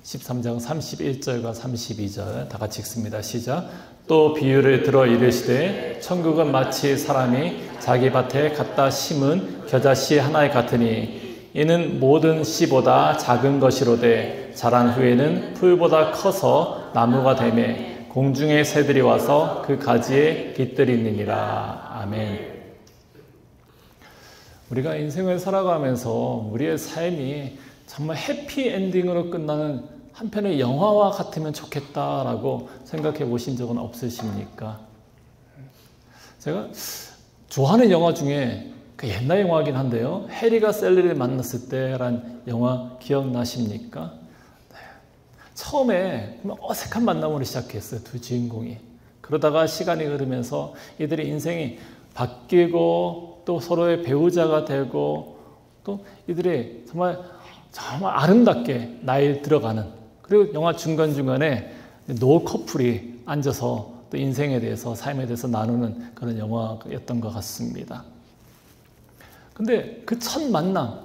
13장 31절과 32절 다 같이 읽습니다. 시작. 또 비유를 들어 이르시되 천국은 마치 사람이 자기 밭에 갖다 심은 겨자씨 하나에 같으니 이는 모든 씨보다 작은 것이로되 자란 후에는 풀보다 커서 나무가 되매 공중의 새들이 와서 그 가지에 깃들이느니라. 아멘. 우리가 인생을 살아가면서 우리의 삶이 정말 해피엔딩으로 끝나는 한편의 영화와 같으면 좋겠다라고 생각해 보신 적은 없으십니까? 제가 좋아하는 영화 중에 그 옛날 영화긴 한데요. 해리가 셀리를 만났을 때란 영화 기억나십니까? 네. 처음에 어색한 만남으로 시작했어요. 두 주인공이. 그러다가 시간이 흐르면서 이들의 인생이 바뀌고 또 서로의 배우자가 되고 또 이들이 정말 아름답게 나이 들어가는, 그리고 영화 중간중간에 노 커플이 앉아서 또 인생에 대해서, 삶에 대해서 나누는 그런 영화였던 것 같습니다. 근데 그 첫 만남,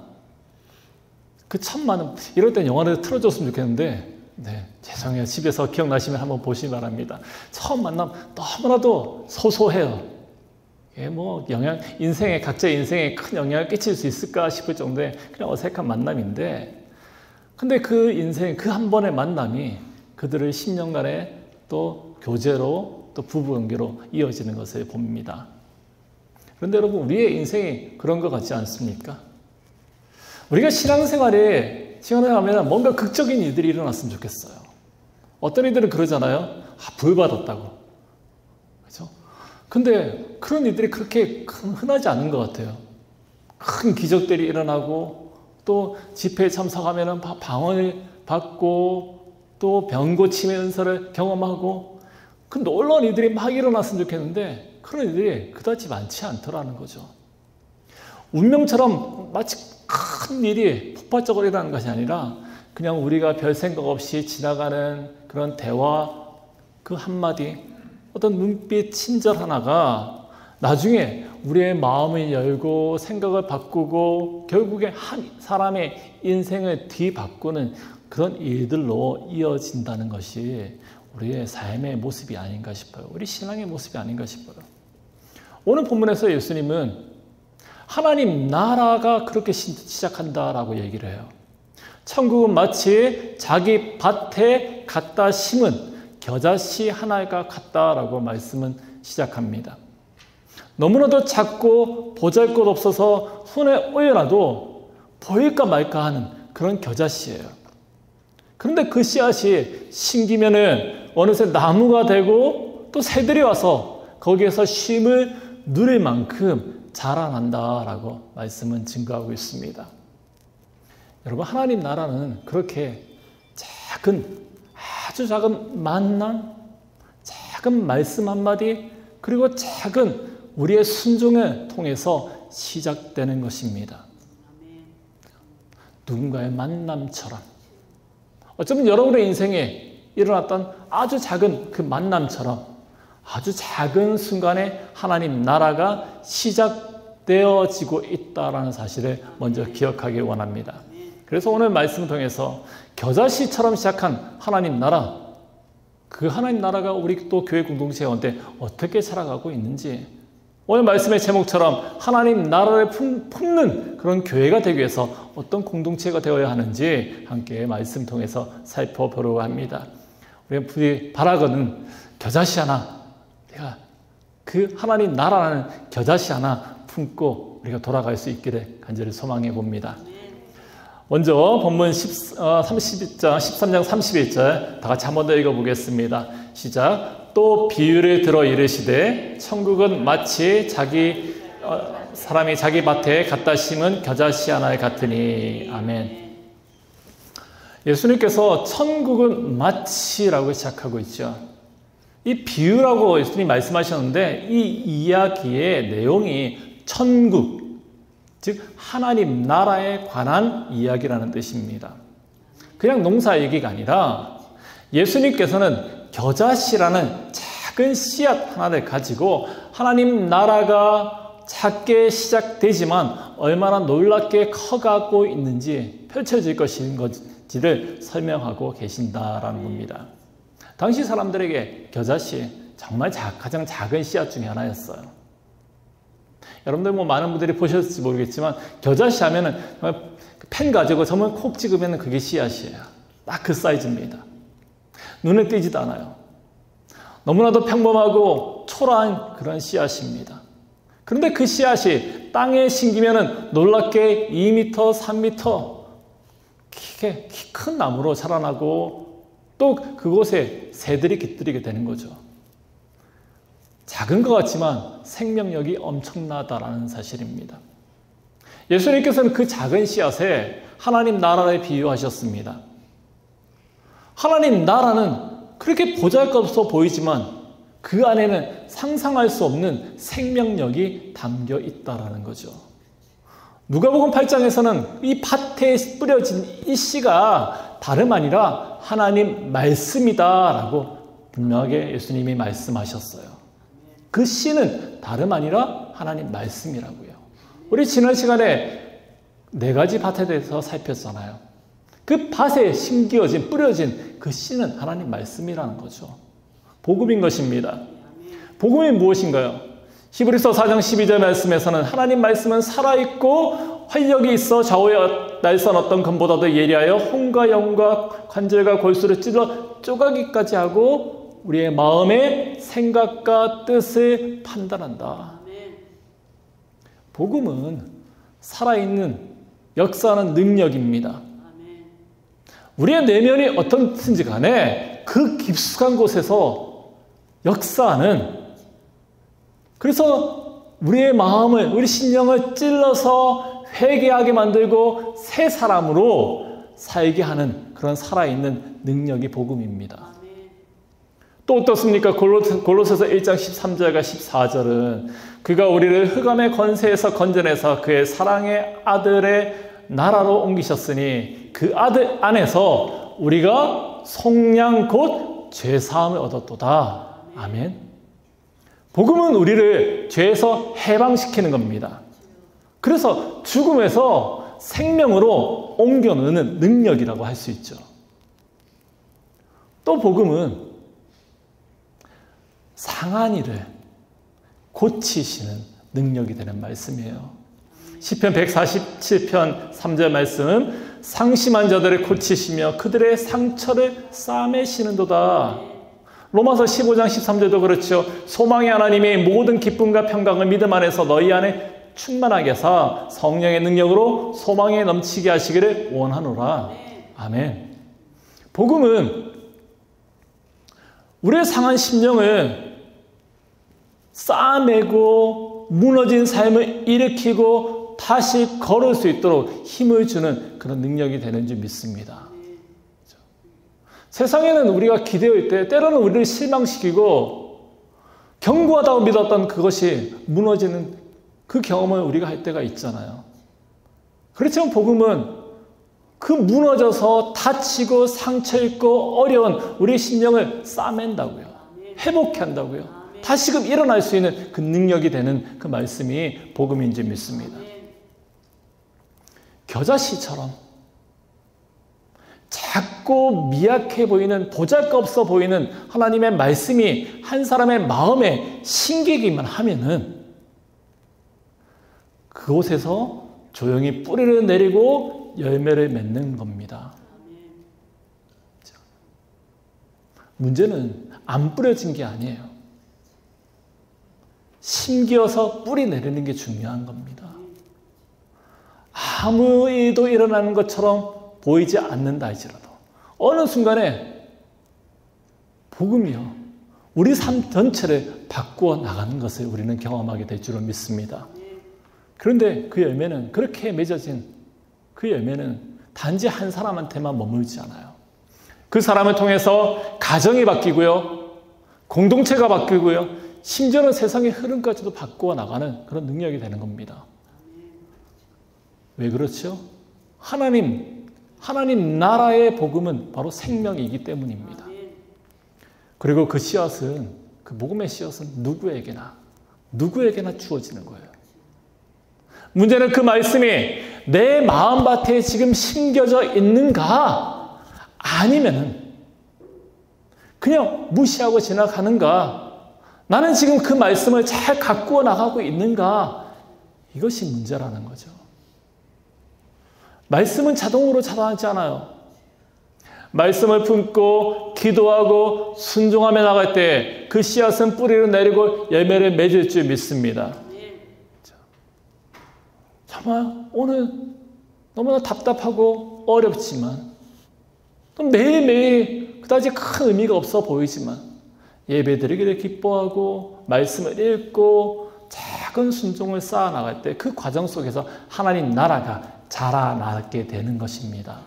이럴 땐 영화를 틀어줬으면 좋겠는데, 네, 죄송해요. 집에서 기억나시면 한번 보시기 바랍니다. 처음 만남 너무나도 소소해요. 인생에, 각자의 인생에 큰 영향을 끼칠 수 있을까 싶을 정도의 그냥 어색한 만남인데, 근데 그 인생, 그 한 번의 만남이 그들을 10년간의 또 교제로 또 부부관계로 이어지는 것을 봅니다. 그런데 여러분, 우리의 인생이 그런 것 같지 않습니까? 우리가 신앙생활에 하면 뭔가 극적인 일들이 일어났으면 좋겠어요. 어떤 이들은 그러잖아요. 부여받았다고. 그렇죠? 근데 그런 일들이 그렇게 흔하지 않은 것 같아요. 큰 기적들이 일어나고 또 집회에 참석하면 방언을 받고 또 병 고침의 은사를 경험하고, 그 놀라운 일들이 막 일어났으면 좋겠는데 그런 일들이 그다지 많지 않더라는 거죠. 운명처럼 마치 큰 일이 폭발적으로 일어나는 것이 아니라 그냥 우리가 별 생각 없이 지나가는 그런 대화, 그 한마디, 어떤 눈빛 친절 하나가 나중에 우리의 마음을 열고 생각을 바꾸고 결국에 한 사람의 인생을 뒤바꾸는 그런 일들로 이어진다는 것이 우리의 삶의 모습이 아닌가 싶어요. 우리 신앙의 모습이 아닌가 싶어요. 오늘 본문에서 예수님은 하나님 나라가 그렇게 시작한다라고 얘기를 해요. 천국은 마치 자기 밭에 갖다 심은 겨자씨 하나가 같다라고 말씀은 시작합니다. 너무나도 작고 보잘것없어서 손에 올려놔도 보일까 말까 하는 그런 겨자씨예요. 그런데 그 씨앗이 심기면은 어느새 나무가 되고 또 새들이 와서 거기에서 쉼을 누릴 만큼 자라난다라고 말씀은 증거하고 있습니다. 여러분, 하나님 나라는 그렇게 아주 작은 만남, 작은 말씀 한마디, 그리고 작은 우리의 순종을 통해서 시작되는 것입니다. 누군가의 만남처럼, 어쩌면 여러분의 인생에 일어났던 아주 작은 그 만남처럼 아주 작은 순간에 하나님 나라가 시작되어지고 있다는 사실을 먼저 기억하기 원합니다. 그래서 오늘 말씀을 통해서 겨자씨처럼 시작한 하나님 나라, 그 하나님 나라가 우리 또 교회 공동체 가운데 어떻게 살아가고 있는지, 오늘 말씀의 제목처럼 하나님 나라를 품는 그런 교회가 되기 위해서 어떤 공동체가 되어야 하는지 함께 말씀 통해서 살펴보려고 합니다. 우리 바라거는 겨자씨 하나, 내가 그 하나님 나라라는 겨자씨 하나 품고 우리가 돌아갈 수 있기를 간절히 소망해 봅니다. 먼저 본문 13장 31절 다 같이 한 번 더 읽어보겠습니다. 시작. 또 비유를 들어 이르시되 천국은 마치 사람이 자기 밭에 갖다 심은 겨자씨 하나에 같으니. 아멘. 예수님께서 천국은 마치라고 시작하고 있죠. 이 비유라고 예수님이 말씀하셨는데 이 이야기의 내용이 천국, 즉 하나님 나라에 관한 이야기라는 뜻입니다. 그냥 농사 얘기가 아니라 예수님께서는 겨자씨라는 작은 씨앗 하나를 가지고 하나님 나라가 작게 시작되지만 얼마나 놀랍게 커가고 있는지 펼쳐질 것인지를 설명하고 계신다라는 겁니다. 당시 사람들에게 겨자씨 정말 가장 작은 씨앗 중에 하나였어요. 여러분들 많은 분들이 보셨을지 모르겠지만 겨자씨 하면은 펜 가지고 전문 콕 찍으면 그게 씨앗이에요. 딱 그 사이즈입니다. 눈에 띄지도 않아요. 너무나도 평범하고 초라한 그런 씨앗입니다. 그런데 그 씨앗이 땅에 심기면은 놀랍게 2m, 3m 키 큰 나무로 자라나고 또 그곳에 새들이 깃들이게 되는 거죠. 작은 것 같지만 생명력이 엄청나다라는 사실입니다. 예수님께서는 그 작은 씨앗에 하나님 나라를 비유하셨습니다. 하나님 나라는 그렇게 보잘것없어 보이지만 그 안에는 상상할 수 없는 생명력이 담겨 있다라는 거죠. 누가복음 8장에서는 이 밭에 뿌려진 이 씨가 다름 아니라 하나님 말씀이다라고 분명하게 예수님이 말씀하셨어요. 그 씨는 다름 아니라 하나님 말씀이라고요. 우리 지난 시간에 4가지 밭에 대해서 살폈잖아요. 그 밭에 심겨진 뿌려진 그 씨는 하나님 말씀이라는 거죠. 복음인 것입니다. 복음이 무엇인가요? 히브리서 4장 12절 말씀에서는 하나님 말씀은 살아있고 활력이 있어 좌우에 날선 어떤 검보다도 예리하여 혼과 영과 관절과 골수를 찔러 쪼가기까지 하고 우리의 마음의 생각과 뜻을 판단한다. 복음은 살아있는 역사하는 능력입니다. 우리의 내면이 어떻든지 간에 그 깊숙한 곳에서 역사하는, 그래서 우리의 마음을, 우리 심령을 찔러서 회개하게 만들고 새 사람으로 살게 하는 그런 살아있는 능력이 복음입니다. 또 어떻습니까? 골로새서 1장 13절과 14절은 그가 우리를 흑암의 권세에서 건져내서 그의 사랑의 아들의 나라로 옮기셨으니 그 아들 안에서 우리가 속량 곧 죄사함을 얻었도다. 아멘. 복음은 우리를 죄에서 해방시키는 겁니다. 그래서 죽음에서 생명으로 옮겨놓는 능력이라고 할 수 있죠. 또 복음은 상한 일을 고치시는 능력이 되는 말씀이에요. 시편 147편 3절 말씀은 상심한 자들을 고치시며 그들의 상처를 싸매시는도다. 로마서 15장 13절도 그렇죠. 소망의 하나님이 모든 기쁨과 평강을 믿음 안에서 너희 안에 충만하게 하사 성령의 능력으로 소망에 넘치게 하시기를 원하노라. 아멘. 복음은 우리의 상한 심령을 싸매고 무너진 삶을 일으키고 다시 걸을 수 있도록 힘을 주는 그런 능력이 되는 줄 믿습니다. 세상에는 우리가 기대할 때 때로는 우리를 실망시키고 견고하다고 믿었던 그것이 무너지는 그 경험을 우리가 할 때가 있잖아요. 그렇지만 복음은 그 무너져서 다치고 상처 입고 어려운 우리의 심령을 싸맨다고요. 회복해 한다고요. 다시금 일어날 수 있는 그 능력이 되는 그 말씀이 복음인 줄 믿습니다. 겨자씨처럼 작고 미약해 보이는, 보잘것없어 보이는 하나님의 말씀이 한 사람의 마음에 심기기만 하면은 그곳에서 조용히 뿌리를 내리고 열매를 맺는 겁니다. 문제는 안 뿌려진 게 아니에요. 심겨서 뿌리 내리는 게 중요한 겁니다. 아무 일도 일어나는 것처럼 보이지 않는다 할지라도 어느 순간에 복음이요, 우리 삶 전체를 바꾸어 나가는 것을 우리는 경험하게 될 줄로 믿습니다. 그런데 그 열매는, 그렇게 맺어진 그 열매는 단지 한 사람한테만 머물지 않아요. 그 사람을 통해서 가정이 바뀌고요, 공동체가 바뀌고요, 심지어는 세상의 흐름까지도 바꾸어 나가는 그런 능력이 되는 겁니다. 왜 그렇죠? 하나님 나라의 복음은 바로 생명이기 때문입니다. 그리고 그 씨앗은, 그 복음의 씨앗은 누구에게나 주어지는 거예요. 문제는 그 말씀이 내 마음밭에 지금 심겨져 있는가? 아니면은 그냥 무시하고 지나가는가? 나는 지금 그 말씀을 잘 가꾸어 나가고 있는가? 이것이 문제라는 거죠. 말씀은 자동으로 자라나지 않아요. 말씀을 품고 기도하고 순종하며 나갈 때 그 씨앗은 뿌리를 내리고 열매를 맺을 줄 믿습니다. 정말 오늘 너무나 답답하고 어렵지만 또 매일매일 그다지 큰 의미가 없어 보이지만 예배드리기를 기뻐하고 말씀을 읽고 작은 순종을 쌓아 나갈 때 그 과정 속에서 하나님 나라가 자라나게 되는 것입니다.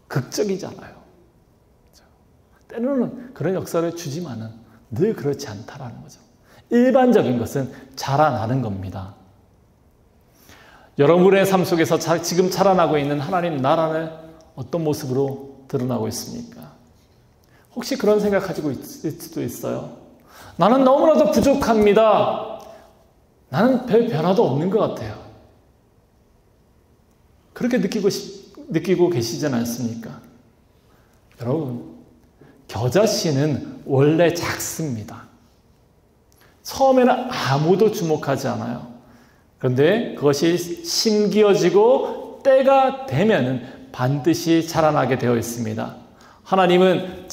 극적이잖아요. 때로는 그런 역사를 주지만은 늘 그렇지 않다라는 거죠. 일반적인 것은 자라나는 겁니다. 여러분의 삶 속에서 지금 자라나고 있는 하나님 나라는 어떤 모습으로 드러나고 있습니까? 혹시 그런 생각 가지고 있을 수도 있어요. 나는 너무나도 부족합니다. 나는 별 변화도 없는 것 같아요. 그렇게 느끼고 계시지 않습니까? 여러분, 겨자씨는 원래 작습니다. 처음에는 아무도 주목하지 않아요. 그런데 그것이 심기어지고 때가 되면은 반드시 자라나게 되어 있습니다. 하나님은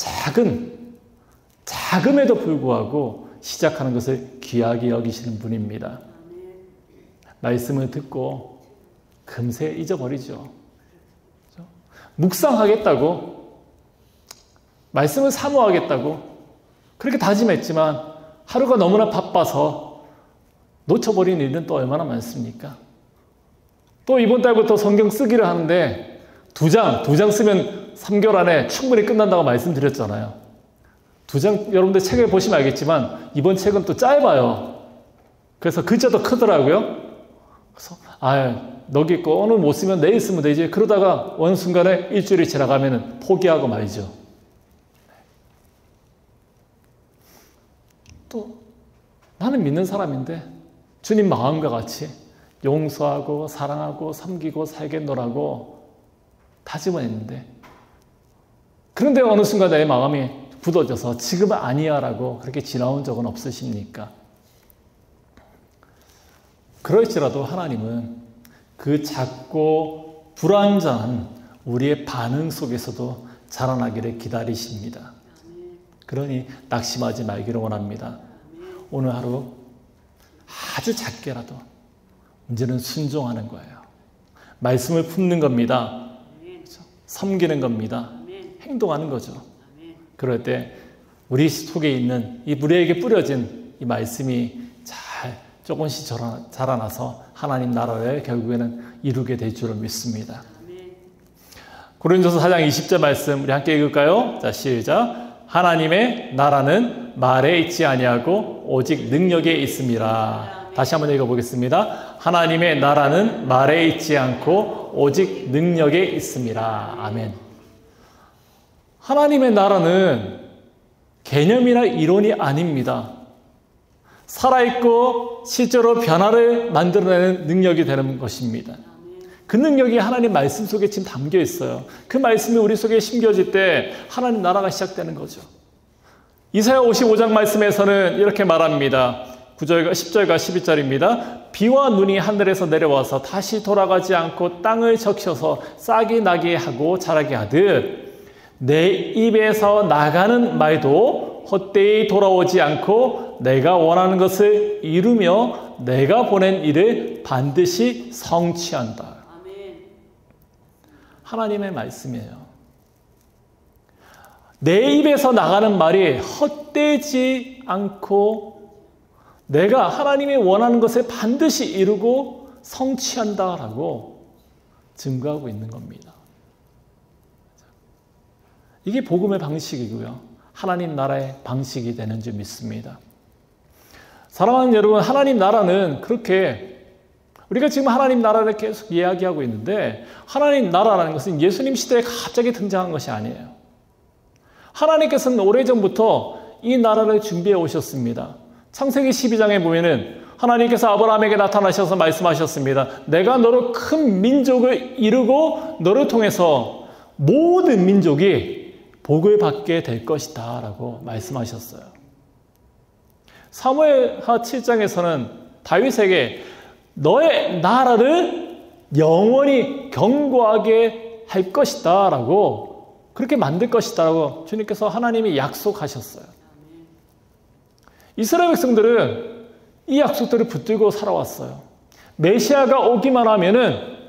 작음에도 불구하고 시작하는 것을 귀하게 여기시는 분입니다. 말씀을 듣고 금세 잊어버리죠. 묵상하겠다고, 말씀을 사모하겠다고 그렇게 다짐했지만 하루가 너무나 바빠서 놓쳐버린 일은 또 얼마나 많습니까? 또 이번 달부터 성경 쓰기를 하는데 두 장 쓰면 3개월 안에 충분히 끝난다고 말씀드렸잖아요. 2장, 여러분들 책을 보시면 알겠지만 이번 책은 또 짧아요. 그래서 글자도 크더라고요. 그래서 여기 있고 오늘 못 쓰면 내일 쓰면 되지. 그러다가 어느 순간에 일주일이 지나가면 포기하고 말죠. 또 나는 믿는 사람인데 주님 마음과 같이 용서하고 사랑하고 섬기고 살겠노라고 다짐을 했는데 그런데 어느 순간 내 마음이 굳어져서 지금은 아니야 라고 그렇게 지나온 적은 없으십니까? 그럴지라도 하나님은 그 작고 불완전한 우리의 반응 속에서도 자라나기를 기다리십니다. 그러니 낙심하지 말기를 원합니다. 오늘 하루 아주 작게라도 이제는 순종하는 거예요. 말씀을 품는 겁니다. 섬기는 겁니다. 행동하는 거죠. 그럴 때 우리 속에 있는 우리에게 뿌려진 이 말씀이 잘 조금씩 자라나서 하나님 나라를 결국에는 이루게 될 줄을 믿습니다. 고린도서 4장 20절 말씀 우리 함께 읽을까요? 자, 시작. 하나님의 나라는 말에 있지 아니하고 오직 능력에 있습니다. 다시 한번 읽어보겠습니다. 하나님의 나라는 말에 있지 않고 오직 능력에 있습니다. 아멘. 하나님의 나라는 개념이나 이론이 아닙니다. 살아있고 실제로 변화를 만들어내는 능력이 되는 것입니다. 그 능력이 하나님 말씀 속에 지금 담겨 있어요. 그 말씀이 우리 속에 심겨질 때 하나님 나라가 시작되는 거죠. 이사야 55장 말씀에서는 이렇게 말합니다. 10절과 12절입니다. 비와 눈이 하늘에서 내려와서 다시 돌아가지 않고 땅을 적셔서 싹이 나게 하고 자라게 하듯 내 입에서 나가는 말도 헛되이 돌아오지 않고 내가 원하는 것을 이루며 내가 보낸 일을 반드시 성취한다. 하나님의 말씀이에요. 내 입에서 나가는 말이 헛되지 않고 내가 하나님이 원하는 것을 반드시 이루고 성취한다라고 증거하고 있는 겁니다. 이게 복음의 방식이고요. 하나님 나라의 방식이 되는 줄 믿습니다. 사랑하는 여러분, 하나님 나라는 그렇게 우리가 지금 하나님 나라를 계속 이야기하고 있는데 하나님 나라라는 것은 예수님 시대에 갑자기 등장한 것이 아니에요. 하나님께서는 오래전부터 이 나라를 준비해 오셨습니다. 창세기 12장에 보면은 하나님께서 아브라함에게 나타나셔서 말씀하셨습니다. 내가 너로 큰 민족을 이루고 너를 통해서 모든 민족이 복을 받게 될 것이다 라고 말씀하셨어요. 사무엘하 7장에서는 다윗에게 너의 나라를 영원히 견고하게 할 것이다 라고, 그렇게 만들 것이다 라고 주님께서 하나님이 약속하셨어요. 이스라엘 백성들은 이 약속들을 붙들고 살아왔어요. 메시아가 오기만 하면은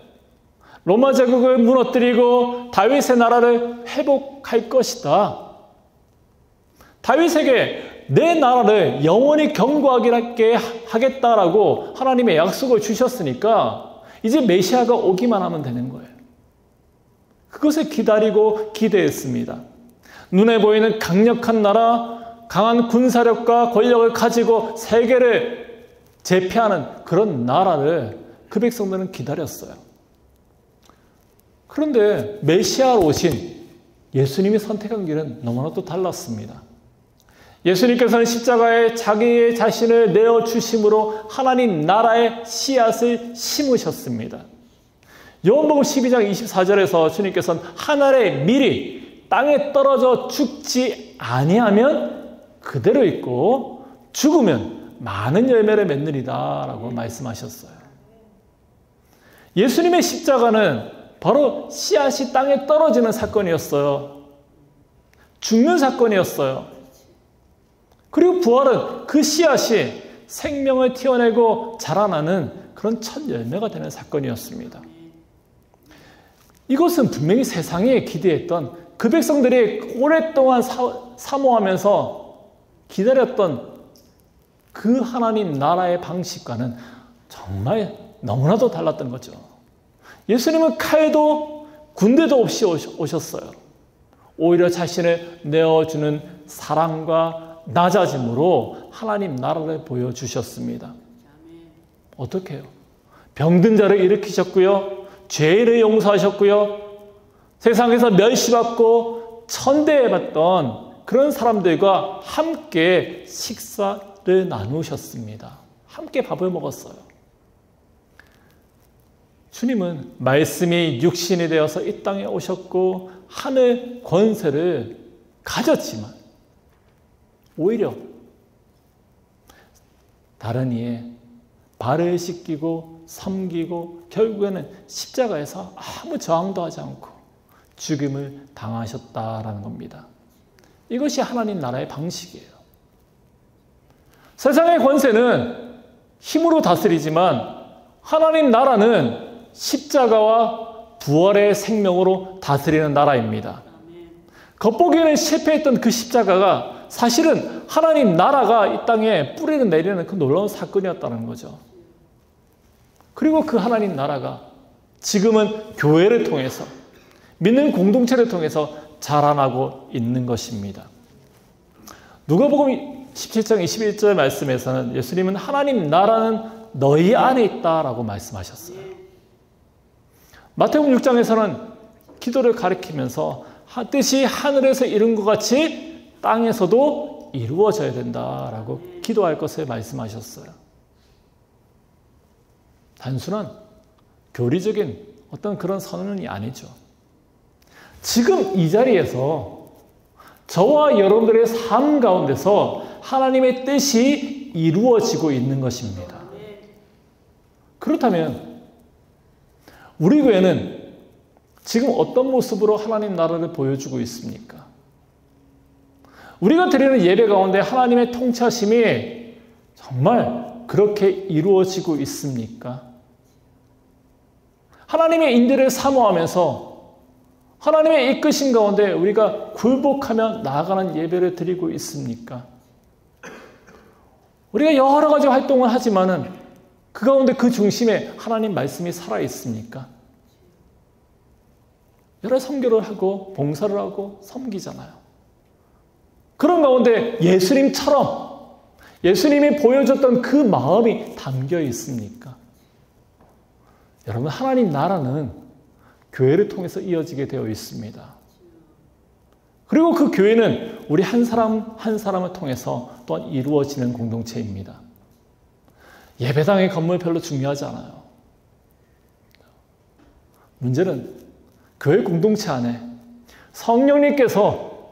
로마 제국을 무너뜨리고 다윗의 나라를 회복할 것이다. 다윗에게 내 나라를 영원히 견고하게 하겠다라고 하나님의 약속을 주셨으니까 이제 메시아가 오기만 하면 되는 거예요. 그것을 기다리고 기대했습니다. 눈에 보이는 강력한 나라, 강한 군사력과 권력을 가지고 세계를 제패하는 그런 나라를 그 백성들은 기다렸어요. 그런데 메시아로 오신 예수님이 선택한 길은 너무나도 달랐습니다. 예수님께서는 십자가에 자기의 자신을 내어주심으로 하나님 나라의 씨앗을 심으셨습니다. 요한복음 12장 24절에서 주님께서는 하늘의 밀이 땅에 떨어져 죽지 아니하면 그대로 있고 죽으면 많은 열매를 맺느니라 라고 말씀하셨어요. 예수님의 십자가는 바로 씨앗이 땅에 떨어지는 사건이었어요. 죽는 사건이었어요. 그리고 부활은 그 씨앗이 생명을 튀어내고 자라나는 그런 첫 열매가 되는 사건이었습니다. 이것은 분명히 세상에 기대했던 그 백성들이 오랫동안 사모하면서 기다렸던 그 하나님 나라의 방식과는 정말 너무나도 달랐던 거죠. 예수님은 칼도 군대도 없이 오셨어요. 오히려 자신을 내어주는 사랑과 낮아짐으로 하나님 나라를 보여주셨습니다. 어떻게 해요? 병든 자를 일으키셨고요. 죄인을 용서하셨고요. 세상에서 멸시받고 천대받던 그런 사람들과 함께 식사를 나누셨습니다. 함께 밥을 먹었어요. 주님은 말씀이 육신이 되어서 이 땅에 오셨고 하늘 권세를 가졌지만 오히려 다른 이의 발을 씻기고 섬기고 결국에는 십자가에서 아무 저항도 하지 않고 죽임을 당하셨다라는 겁니다. 이것이 하나님 나라의 방식이에요. 세상의 권세는 힘으로 다스리지만 하나님 나라는 십자가와 부활의 생명으로 다스리는 나라입니다. 겉보기에는 실패했던 그 십자가가 사실은 하나님 나라가 이 땅에 뿌리를 내리는 그 놀라운 사건이었다는 거죠. 그리고 그 하나님 나라가 지금은 교회를 통해서 믿는 공동체를 통해서 자라나고 있는 것입니다. 누가복음 17장 21절 말씀에서는 예수님은 하나님 나라는 너희 안에 있다라고 말씀하셨어요. 마태복음 6장에서는 기도를 가리키면서 뜻이 하늘에서 이룬 것 같이 땅에서도 이루어져야 된다라고 기도할 것을 말씀하셨어요. 단순한 교리적인 어떤 그런 선언이 아니죠. 지금 이 자리에서 저와 여러분들의 삶 가운데서 하나님의 뜻이 이루어지고 있는 것입니다. 그렇다면 우리 교회는 지금 어떤 모습으로 하나님 나라를 보여주고 있습니까? 우리가 드리는 예배 가운데 하나님의 통치하심이 정말 그렇게 이루어지고 있습니까? 하나님의 인도를 사모하면서 하나님의 이끄신 가운데 우리가 굴복하며 나아가는 예배를 드리고 있습니까? 우리가 여러 가지 활동을 하지만은 그 가운데 그 중심에 하나님 말씀이 살아있습니까? 여러 선교를 하고 봉사를 하고 섬기잖아요. 그런 가운데 예수님처럼 예수님이 보여줬던 그 마음이 담겨 있습니까? 여러분, 하나님 나라는 교회를 통해서 이어지게 되어 있습니다. 그리고 그 교회는 우리 한 사람 한 사람을 통해서 또한 이루어지는 공동체입니다. 예배당의 건물 별로 중요하지 않아요. 문제는 교회 공동체 안에 성령님께서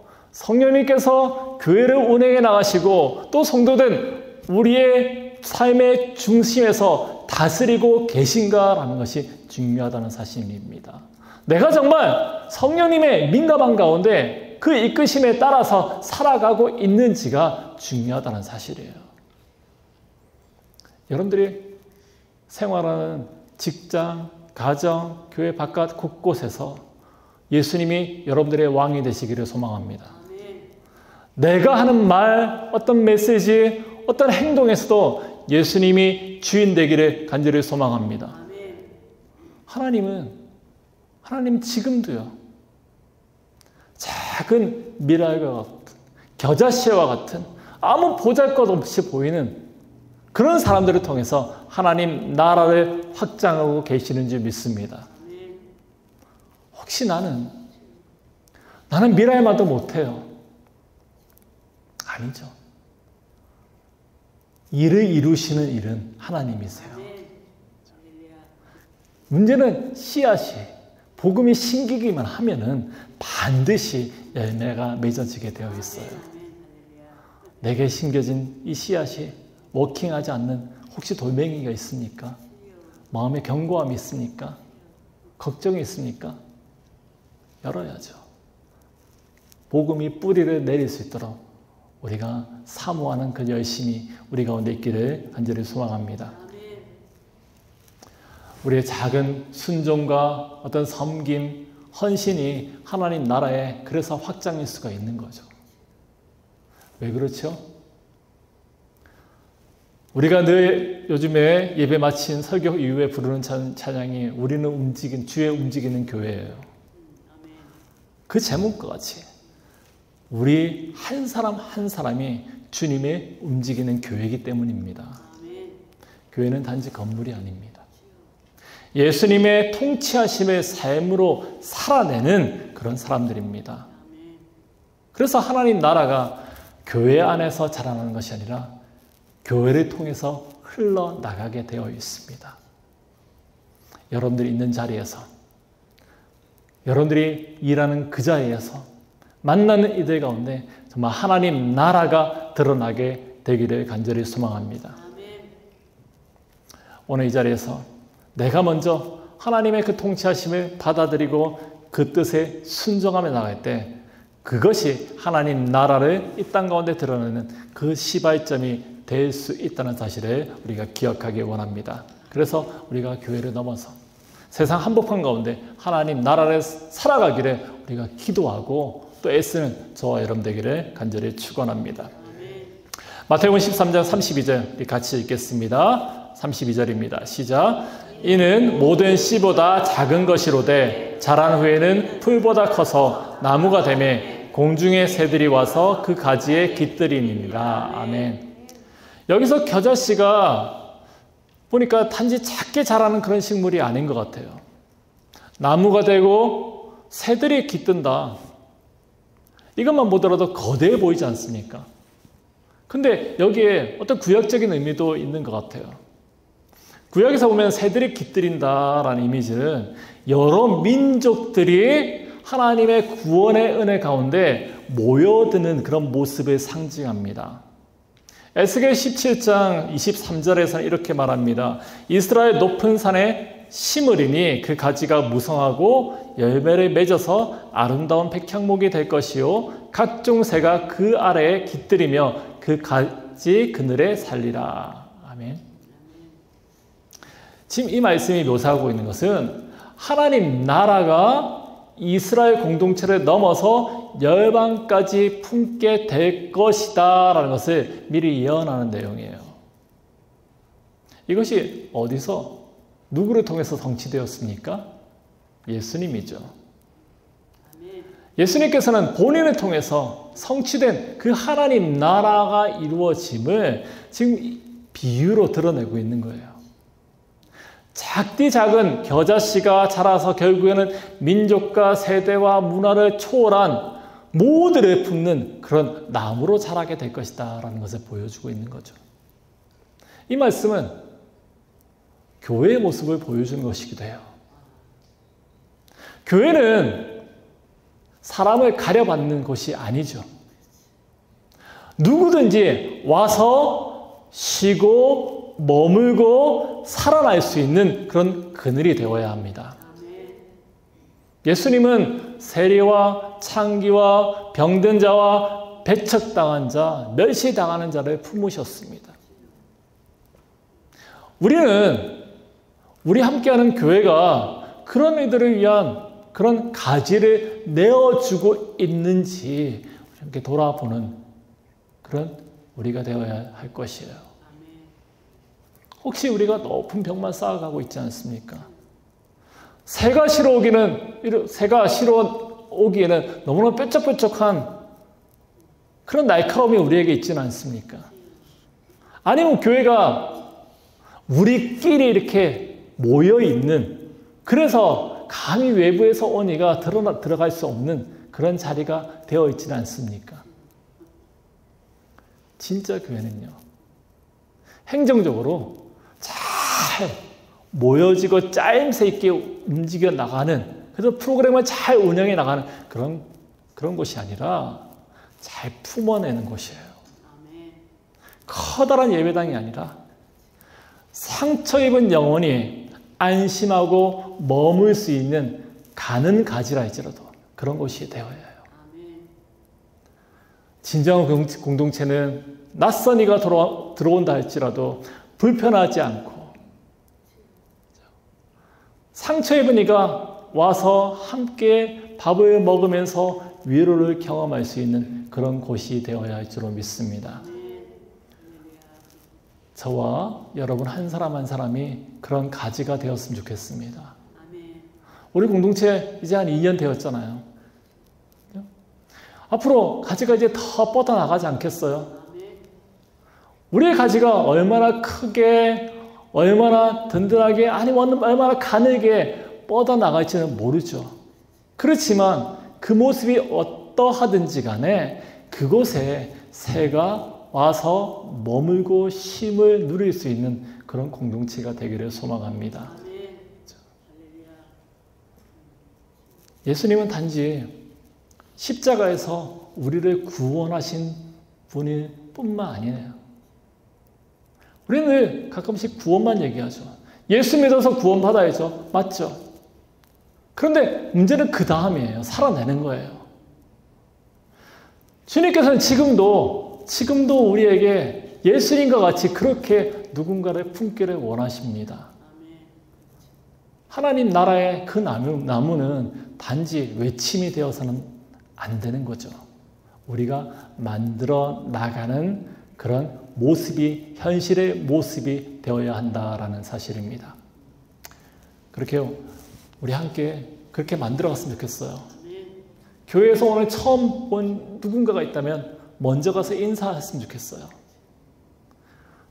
교회를 운행해 나가시고 또 성도된 우리의 삶의 중심에서 다스리고 계신가라는 것이 중요하다는 사실입니다. 내가 정말 성령님의 민감한 가운데 그 이끄심에 따라서 살아가고 있는지가 중요하다는 사실이에요. 여러분들이 생활하는 직장, 가정, 교회 바깥 곳곳에서 예수님이 여러분들의 왕이 되시기를 소망합니다. 내가 하는 말, 어떤 메시지, 어떤 행동에서도 예수님이 주인 되기를 간절히 소망합니다. 하나님 지금도요, 작은 미랄과 같은, 겨자씨와 같은 아무 보잘것없이 보이는 그런 사람들을 통해서 하나님 나라를 확장하고 계시는 줄 믿습니다. 혹시 나는 미랄만도 못해요. 아니죠. 일을 이루시는 일은 하나님이세요. 문제는 씨앗이 복음이 심기기만 하면은 반드시 열매가 맺어지게 되어 있어요. 내게 심겨진 이 씨앗이 워킹하지 않는 혹시 돌멩이가 있습니까? 마음에 견고함이 있습니까? 걱정이 있습니까? 열어야죠. 복음이 뿌리를 내릴 수 있도록 우리가 사모하는 그 열심이 우리 가운데 있기를 간절히 소망합니다. 우리의 작은 순종과 어떤 섬김, 헌신이 하나님 나라에 그래서 확장일 수가 있는 거죠. 왜 그렇죠? 우리가 늘 요즘에 예배 마친 설교 이후에 부르는 찬양이 우리는 움직인 주의 움직이는 교회예요. 그 제목과 같이 우리 한 사람 한 사람이 주님의 움직이는 교회이기 때문입니다. 교회는 단지 건물이 아닙니다. 예수님의 통치하심의 삶으로 살아내는 그런 사람들입니다. 그래서 하나님 나라가 교회 안에서 자라나는 것이 아니라 교회를 통해서 흘러나가게 되어 있습니다. 여러분들이 있는 자리에서, 여러분들이 일하는 그 자리에서 만나는 이들 가운데 정말 하나님 나라가 드러나게 되기를 간절히 소망합니다. 오늘 이 자리에서 내가 먼저 하나님의 그 통치하심을 받아들이고 그 뜻에 순종하며 나갈 때 그것이 하나님 나라를 이 땅 가운데 드러내는 그 시발점이 될 수 있다는 사실을 우리가 기억하기 원합니다. 그래서 우리가 교회를 넘어서 세상 한복판 가운데 하나님 나라를 살아가기를 우리가 기도하고 또 애쓰는 저와 여러분 되기를 간절히 축원합니다. 마태복음 13장 32절 우리 같이 읽겠습니다. 32절입니다. 시작. 이는 모든 씨보다 작은 것이로되 자란 후에는 풀보다 커서 나무가 되매 공중의 새들이 와서 그 가지에 깃들이니라. 아멘. 여기서 겨자씨가 보니까 단지 작게 자라는 그런 식물이 아닌 것 같아요. 나무가 되고 새들이 깃든다. 이것만 보더라도 거대해 보이지 않습니까? 근데 여기에 어떤 구약적인 의미도 있는 것 같아요. 구약에서 보면 새들이 깃들인다라는 이미지는 여러 민족들이 하나님의 구원의 은혜 가운데 모여드는 그런 모습을 상징합니다. 에스겔 17장 23절에서는 이렇게 말합니다. 이스라엘 높은 산에 심으리니 그 가지가 무성하고 열매를 맺어서 아름다운 백향목이 될 것이요 각종 새가 그 아래에 깃들이며 그 가지 그늘에 살리라. 아멘. 지금 이 말씀이 묘사하고 있는 것은 하나님 나라가 이스라엘 공동체를 넘어서 열방까지 품게 될 것이다 라는 것을 미리 예언하는 내용이에요. 이것이 어디서 누구를 통해서 성취되었습니까? 예수님이죠. 예수님께서는 본인을 통해서 성취된 그 하나님 나라가 이루어짐을 지금 비유로 드러내고 있는 거예요. 작디 작은 겨자씨가 자라서 결국에는 민족과 세대와 문화를 초월한 모두를 품는 그런 나무로 자라게 될 것이다 라는 것을 보여주고 있는 거죠. 이 말씀은 교회의 모습을 보여주는 것이기도 해요. 교회는 사람을 가려받는 곳이 아니죠. 누구든지 와서 쉬고 머물고 살아날 수 있는 그런 그늘이 되어야 합니다. 예수님은 세리와 창기와 병든 자와 배척당한 자, 멸시당하는 자를 품으셨습니다. 우리 함께하는 교회가 그런 이들을 위한 그런 가지를 내어주고 있는지 이렇게 돌아보는 그런 우리가 되어야 할 것이에요. 혹시 우리가 높은 벽만 쌓아가고 있지 않습니까? 새가 실어 오기에는 너무나 뾰족뾰족한 그런 날카로움이 우리에게 있지는 않습니까? 아니면 교회가 우리끼리 이렇게 모여있는, 그래서 감히 외부에서 온 이가 들어갈 수 없는 그런 자리가 되어 있지는 않습니까? 진짜 교회는요, 행정적으로 잘 모여지고 짜임새 있게 움직여 나가는, 그래서 프로그램을 잘 운영해 나가는 그런 곳이 아니라 잘 품어내는 곳이에요. 커다란 예배당이 아니라 상처 입은 영혼이 안심하고 머물 수 있는 가는 가지라 할지라도 그런 곳이 되어야 해요. 진정한 공동체는 낯선 이가 들어온다 할지라도 불편하지 않고, 상처 입은 이가 와서 함께 밥을 먹으면서 위로를 경험할 수 있는 그런 곳이 되어야 할 줄로 믿습니다. 저와 여러분 한 사람 한 사람이 그런 가지가 되었으면 좋겠습니다. 우리 공동체 이제 한 2년 되었잖아요. 앞으로 가지가 이제 더 뻗어나가지 않겠어요? 우리의 가지가 얼마나 크게, 얼마나 든든하게, 아니면 얼마나 가늘게 뻗어나갈지는 모르죠. 그렇지만 그 모습이 어떠하든지 간에 그곳에 새가 와서 머물고 쉼을 누릴 수 있는 그런 공동체가 되기를 소망합니다. 예수님은 단지 십자가에서 우리를 구원하신 분일 뿐만 아니에요. 우리는 늘 가끔씩 구원만 얘기하죠. 예수 믿어서 구원받아야죠. 맞죠? 그런데 문제는 그 다음이에요. 살아내는 거예요. 주님께서는 지금도 우리에게 예수님과 같이 그렇게 누군가를 품기를 원하십니다. 하나님 나라의 그 나무는 단지 외침이 되어서는 안 되는 거죠. 우리가 만들어 나가는 그런 모습이, 현실의 모습이 되어야 한다라는 사실입니다. 그렇게 우리 함께 그렇게 만들어갔으면 좋겠어요. 교회에서 오늘 처음 본 누군가가 있다면 먼저 가서 인사했으면 좋겠어요.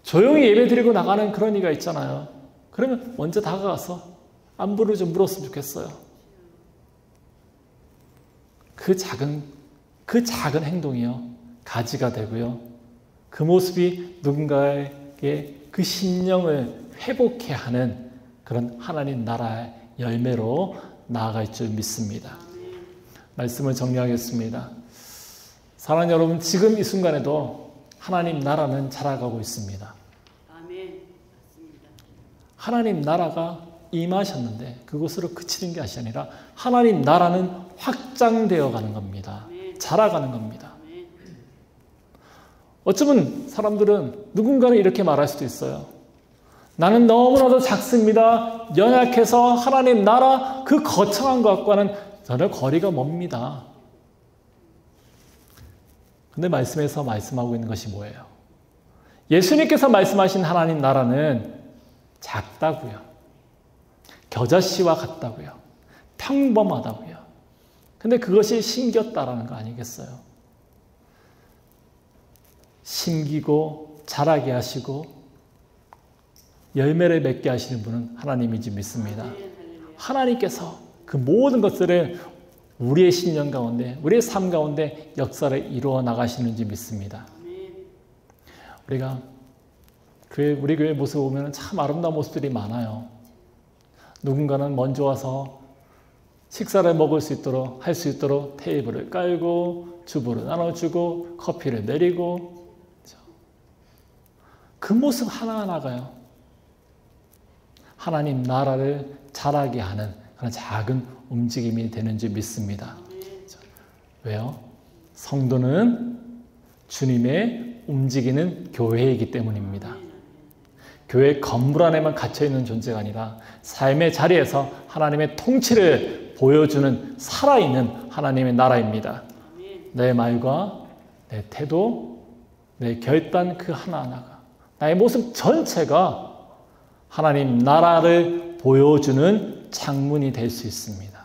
조용히 예배 드리고 나가는 그런 이가 있잖아요. 그러면 먼저 다가가서 안부를 좀 물었으면 좋겠어요. 그 작은 행동이요, 가지가 되고요. 그 모습이 누군가에게 그 심령을 회복해 하는 그런 하나님 나라의 열매로 나아갈 줄 믿습니다. 말씀을 정리하겠습니다. 사랑하는 여러분, 지금 이 순간에도 하나님 나라는 자라가고 있습니다. 하나님 나라가 임하셨는데 그곳으로 그치는 것이 아니라 하나님 나라는 확장되어 가는 겁니다. 자라가는 겁니다. 어쩌면 사람들은 누군가는 이렇게 말할 수도 있어요. 나는 너무나도 작습니다. 연약해서 하나님 나라 그 거창한 것과는 전혀 거리가 멉니다. 근데 말씀에서 말씀하고 있는 것이 뭐예요? 예수님께서 말씀하신 하나님 나라는 작다고요. 겨자씨와 같다고요. 평범하다고요. 근데 그것이 심겼다라는 거 아니겠어요? 심기고 자라게 하시고 열매를 맺게 하시는 분은 하나님인지 믿습니다. 하나님께서 그 모든 것들을 우리의 신령 가운데, 우리의 삶 가운데 역사를 이루어 나가시는지 믿습니다. 우리 교회 모습 보면 참 아름다운 모습들이 많아요. 누군가는 먼저 와서 식사를 먹을 수 있도록 할 수 있도록 테이블을 깔고 주부를 나눠주고 커피를 내리고 그 모습 하나하나가요. 하나님 나라를 자라게 하는 그런 작은 움직임이 되는 줄 믿습니다. 왜요? 성도는 주님의 움직이는 교회이기 때문입니다. 교회 건물 안에만 갇혀있는 존재가 아니라 삶의 자리에서 하나님의 통치를 보여주는 살아있는 하나님의 나라입니다. 내 말과 내 태도, 내 결단 그 하나하나가 나의 모습 전체가 하나님 나라를 보여주는 창문이 될 수 있습니다.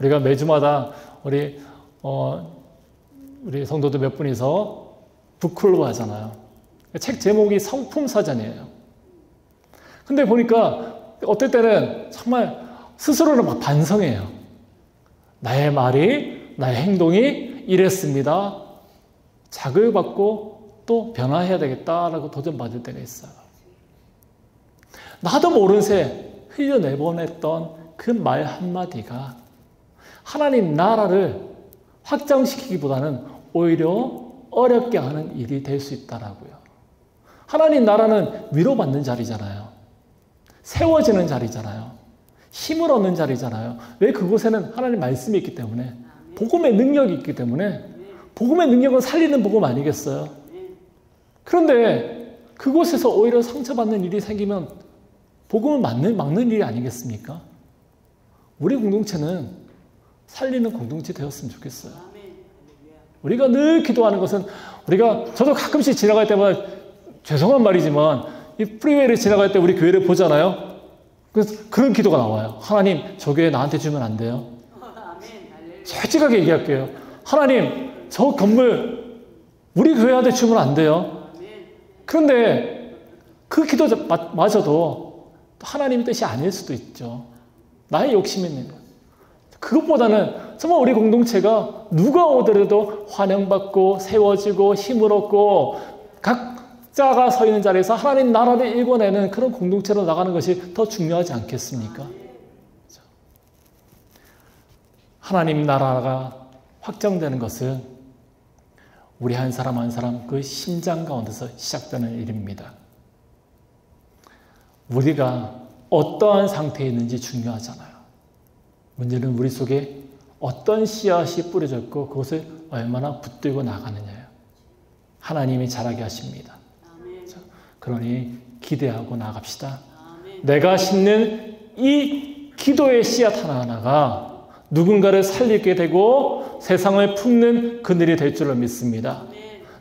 우리가 매주마다 우리 성도들 몇 분이서 북클럽 하잖아요. 책 제목이 성품사전이에요. 근데 보니까 어떨 때는 정말 스스로를 막 반성해요. 나의 말이, 나의 행동이 이랬습니다. 자극받고 또 변화해야 되겠다라고 도전받을 때가 있어요. 나도 모른 새 흘려내보냈던 그 말 한마디가 하나님 나라를 확장시키기보다는 오히려 어렵게 하는 일이 될 수 있다라고요. 하나님 나라는 위로받는 자리잖아요. 세워지는 자리잖아요. 힘을 얻는 자리잖아요. 왜? 그곳에는 하나님 말씀이 있기 때문에, 복음의 능력이 있기 때문에. 복음의 능력은 살리는 복음 아니겠어요? 그런데 그곳에서 오히려 상처받는 일이 생기면 복음을 막는 일이 아니겠습니까? 우리 공동체는 살리는 공동체 되었으면 좋겠어요. 우리가 늘 기도하는 것은, 저도 가끔씩 지나갈 때마다 죄송한 말이지만 이 프리웨이를 지나갈 때 우리 교회를 보잖아요. 그래서 그런 기도가 나와요. 하나님, 저 교회 나한테 주면 안 돼요? 솔직하게 얘기할게요. 하나님, 저 건물 우리 교회한테 주면 안 돼요? 그런데 그 기도마저도 하나님의 뜻이 아닐 수도 있죠. 나의 욕심이 있는 거예요. 그것보다는 정말 우리 공동체가 누가 오더라도 환영받고 세워지고 힘을 얻고 각자가 서 있는 자리에서 하나님 나라를 일궈내는 그런 공동체로 나가는 것이 더 중요하지 않겠습니까? 하나님 나라가 확장되는 것은 우리 한 사람 한 사람 그 심장 가운데서 시작되는 일입니다. 우리가 어떠한 상태에 있는지 중요하잖아요. 문제는 우리 속에 어떤 씨앗이 뿌려졌고 그것을 얼마나 붙들고 나가느냐예요. 하나님이 자라게 하십니다. 그러니 기대하고 나갑시다. 내가 심는 이 기도의 씨앗 하나하나가 누군가를 살리게 되고 세상을 품는 그늘이 될 줄로 믿습니다.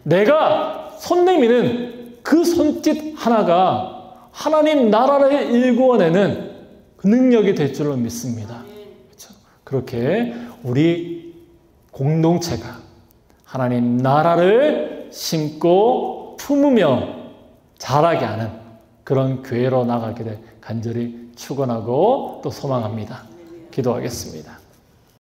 내가 손 내미는 그 손짓 하나가 하나님 나라를 일구어내는 그 능력이 될 줄로 믿습니다. 그렇죠? 그렇게 우리 공동체가 하나님 나라를 심고 품으며 자라게 하는 그런 교회로 나가기를 간절히 축원하고 또 소망합니다. 기도하겠습니다.